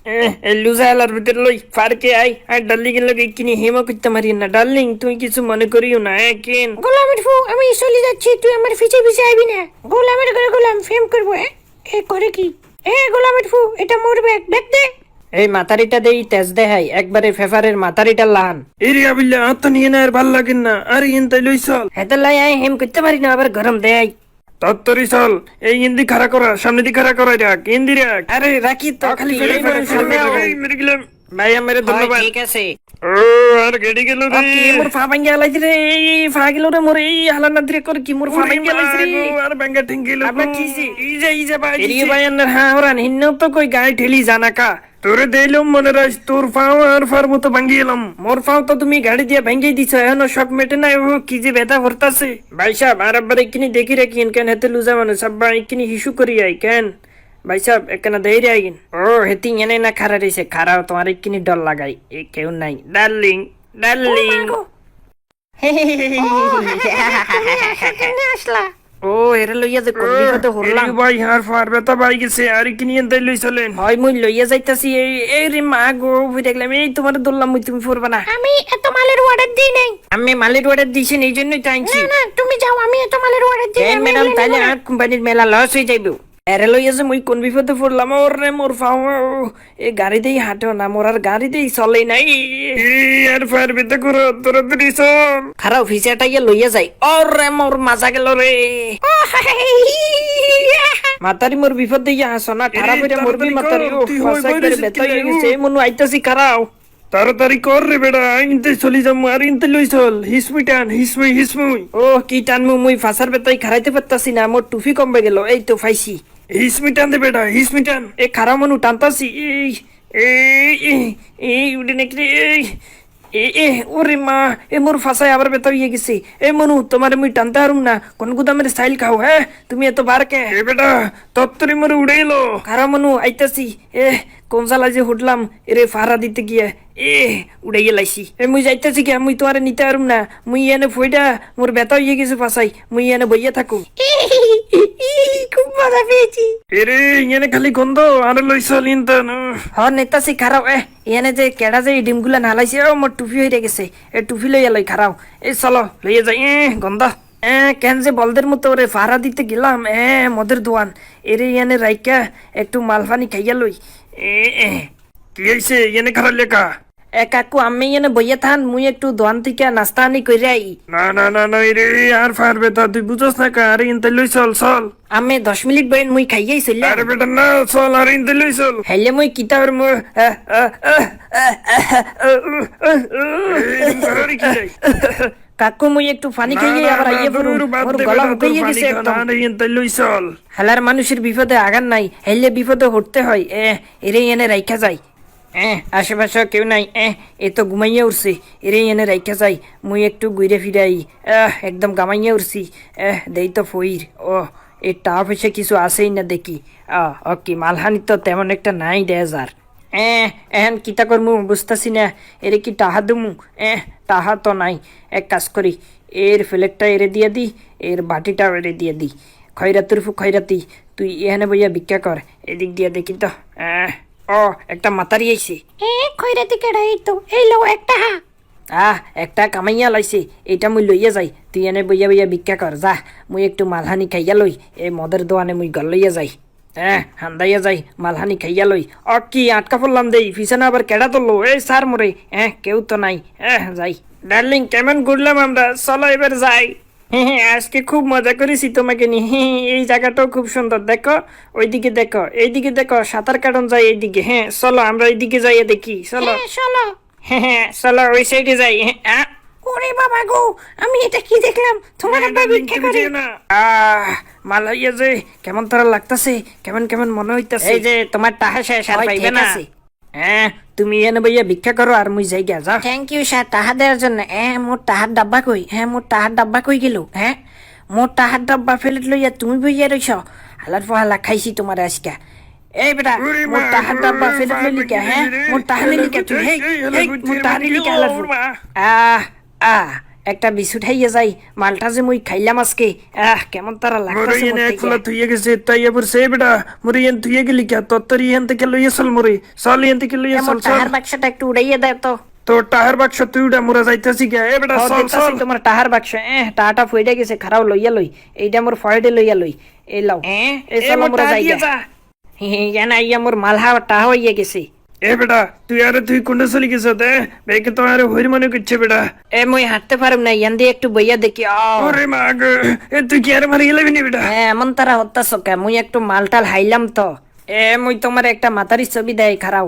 এই লুজা আলার ভিতরে লই ফারকে আই আর ডার্লিং এর লগে কিনি হেমা করতে মারি না ডার্লিং তুই কিছু মনে করিও না কেন গোলামের ফু আমি চলে যাচ্ছি, তুই আমার পিছে পিছে আইবি না। গোলামের ঘরে গোলাম ফেম করবো। এ করে কি? গোলামের ফু, এটা মোর ব্যাগ, ব্যাগ দে। এই মাতারিটা দেই তেজ দেহাই একবারে ফেফারের মাতারিটা লাহান এরে আবিল্লা আত নিয়ে না আর ভাল লাগেন না আরে ইনতাই লই চল হেতে লাই আই হেম করতে পারি না আবার গরম দেয় তত্তরি চল এই ইন্দি খাড়া করা সামনে দি খাড়া করা রাখ ইন্দি রাখ আরে রাখি তো খালি ফেলে ফেলে ফেলে ফেলে মেরে গেলাম ভাইয়া মেরে ধন্যবাদ ঠিক আছে ও আর গেডি গেল রে কি মোর ফা ভাঙ্গা লাইছি রে এই ফা গেল রে মোর এই হালা না দিরে করে কি মোর ফা ভাঙ্গা লাইছি রে আর ব্যাঙ্গা ঠেঙ্গিল আপনার কিছি এই যে ভাই এরি ভাই আন্নার হ্যাঁ ওরান হিন্নো তো কই গায়ে ঠেলি জানা কা তোরে দেইলাম মনে রাখ তোর পাও আর ফার মতো ভাঙ্গি এলাম মোর ফাও তো তুমি গাড়ি দিয়ে ভেঙ্গে দিছো এখনো শক মেটে নাই ও কি যে ব্যথা ভরতাছে ভাই সাহেব আর আব্বার এখানে দেখি রাখিন কেন হেতে লুজা মানুষ আব্বা এখানে হিসু করি আই কেন ভাই সাহেব একখানা দেরি আইগিন ও হেতি এনে না খারা রইছে খারাও তোমার এখানে ডর লাগাই এ কেউ নাই ডার্লিং ডার্লিং আসলা ও এরে লইয়া যে কোন বিপদে হরলাম ভাই হার ফার ব্যথা ভাই গেছে আর কি নিয়ে তাই লই চলেন হয় মুই লইয়া যাইতাছি এই রে মা গো বুঝে দেখলাম এই তোমার দৌড়লাম মুই তুমি ফুরবা না আমি এত মালের অর্ডার দিই নাই। আমি মালের অর্ডার দিয়েছেন এই জন্যই তো আনছি না তুমি যাও, আমি এত মালের অর্ডার দিই নাই। ম্যাডাম তাইলে আর কোম্পানির মেলা লস হয়ে যাইব এরে লইয়া যে মুই কোন বিপদে পড়লাম ওর রে মোর ফাও এই গাড়ি দেই হাঁটো না মোর আর গাড়ি দেই চলে নাই আর ফার ব্যথা করো তোরা তুই চল খারাপ ফিচারটা গিয়ে লইয়া যাই ওর রে মোর মাজা গেল রে মাতারি মোর বিপদ দিয়ে হাসো না ঠাড়া করে মরবি মাতারি ও ফাঁসা করে বেতা হয়ে গেছে মনু আইতাছি খারাও তাড়াতাড়ি কর রে বেড়া ইনতে চলি যাম আর ইনতে লই চল হিসমুই টান হিসমুই ও কি টানমু মুই ফাঁসার বেতাই খারাইতে পারতাছি না মোর টুফি কমবে গেল এই তো ফাইছি হিসমি টান দে বেড়া হিসমি টান এ খারা মনু টানতাছি এই এই এই উঠে নাকি রে এ ওরে মা এ মোর ফাঁসায় আবার বেতা হয়ে গেছে এ মনু তোমার মুই টানতে হারুম না কোন গুদামের স্টাইল খাও হ্যাঁ তুমি এত বার কে এ বেটা তত্তরি মরে উড়ে এলো খারা মনু আইতাছি এ কোন জালা যে হুটলাম এরে ফাড়া দিতে গিয়ে উড়ে গেলাইছি মুই যাইতেছি কি মুই তোমারে নিতে পারুম না মুই এনে ফইডা মোর ব্যথা হয়ে গেছে ফাঁসাই মুই এনে বইয়া থাকুম খুব মজা পেয়েছি। এরে ইনে খালি গন্ধ আর লই চল ইনতান হ নেতাছি খারাও এনে যে কেডা যে ডিমগুলা নালাইছে ও মোর টুপি হয়ে গেছে এ টুপি লইয়া লই খারাও এই চলো লইয়া যাই গন্ধ কেন যে বলদের মতো ওরে ফাড়া দিতে গেলাম মদের দোয়ান এরে এনে রাইকা একটু মালফানি খাইয়া লই কি হইছে ইনে খারাপ লেখা কাকু আমি এনে বইয়া থান মুই একটু দোয়ান থেকে নাস্তা আনি কইরা আই না রে আর ফার বেটা তুই বুঝছ না কা আর ইনতে লই চল আমি 10 মিনিট বইন মুই খাইয়াই চললাম আরে বেটা না চল আর ইনতে লই চল হেলে মুই কিতাবের মু কাকু মুই একটু পানি খাইয়ে আবার আইয়ে পড়ু মোর গলা শুকিয়ে গেছে একদম ইনতে লই চল হালার মানুষের বিপদে আগান নাই হেলে বিপদে হটতে হয় এরে এনে রাইখা যায় আশেপাশে কেউ নাই এ তো ঘুমাইয়া উঠছে এরে এনে রাইখা যাই মুই একটু ঘুরে ফিরাই একদম গামাইয়া উঠছি দেই তো ফইর ও এই টাপ এসে কিছু আসেই না দেখি কি মালহানি তো তেমন একটা নাই 1000 এখন কিতা করমু বুঝতাছি না এরে কি টাহা দেমু টাহা তো নাই এক কাজ করি এর ফ্লেকটা এরে দিয়ে দি এর বাটিটাও এরে দিয়ে দি খয়রাতুর ফু খয়রাতি তুই এখানে বইয়া ভিক্ষা কর এদিক দিয়ে দেখি তো ও একটা মাতারি আইছে খয়রাতি কেডা? এই তো এই লো একটা একটা কামাইয়া লাইছে এটা মুই লইয়া যাই তুই এনে বইয়া বইয়া ভিক্ষা কর যা মুই একটু মালহানি খাইয়া লই এই মদের দোয়ানে মুই ঘর লইয়া যাই হান্দাইয়া যাই মালহানি খাইয়া লই কি আটকা পড়লাম দেই পিছনে আবার কেডা তুললো এই সার মোরে কেউ তো নাই যাই ডার্লিং কেমন ঘুরলাম আমরা চলো এবার যাই আজকে খুব মজা করেছি তোমাকে নিয়ে এই জায়গাটাও খুব সুন্দর দেখো ওইদিকে দেখো এইদিকে দেখো সাঁতার কাটন যায় এইদিকে চলো আমরা এইদিকে যাইয়ে দেখি চলো চলো। চলো ওই সাইডে যাই ওরে বাবা গো, আমি এটা কি দেখলাম? তোমার আব্বা ভিক্ষা করে। মালাইয়া যে কেমন তারা লাগতাছে, কেমন কেমন মনে হইতাছে। এই যে তোমার টাহা শেষ আর পাইবে না। তুমি এনে বইয়া ভিক্ষা করো আর মুই যাই গা যাও। থ্যাংক ইউ স্যার টাহা দেওয়ার জন্য। মোর টাহার ডাব্বা কই? মোর টাহার ডাব্বা কই গেল? মোর টাহার ডাব্বা ফেলে লইয়া তুমি বইয়া রইছ। হালার ফালা খাইছি তোমার আজকে। এই বেটা মোর টাহার ডাব্বা ফেলে লইলি কে? মোর টাহা নিলি কে তুই? মোর টাহা নিলি কে? হালার একটা বিছু ঠাইয়ে যাই মালটা যে মুই খাইলাম আজকে কেমন তারা মোরে লাগতাছে এনে মোর এক ফলা থেকে। থুইয়ে গেছে তাই এবার সে বেটা মোরে এন থুইয়ে গেলি কে তোর ইহান থেকে লইয়া চল মোরে চল ইহান থেকে লইয়া মোর চল চল টাহার বাক্সটা একটু উড়াইয়ে দেয় তো। তোর টাহার বাক্স তুই উঠা মোরা যাইতাছি কে এ বেটা ও, চল দেখতাছি চল তোমার টাহার বাক্স টাহাটা ফইডা গেছে খারাও লইয়া লই এইটা মোর ফয়েডে লইয়া লই এই লাও এই এ চলো মোর মোরা টাহা যাই দিয়ে যা। ইয়ানা ইয়া মোর মালহা টাহা হইয়া গেছে। এ বেটা তুই কোনটা চলি গেছ তে বেকে তো আরে হইর মনে করছে বেটা মুই হাঁটতে পারুম না ইয়ান দিয়ে একটু বইয়া দেখি ওরে মা গো এ তুই কি আরে মারি গেলাবি নি বেটা এমন তারা হত্যাছ কে মুই একটু মালটাল হাইলাম তো মুই তোমার একটা মাতারি ছবি দেয় খারাও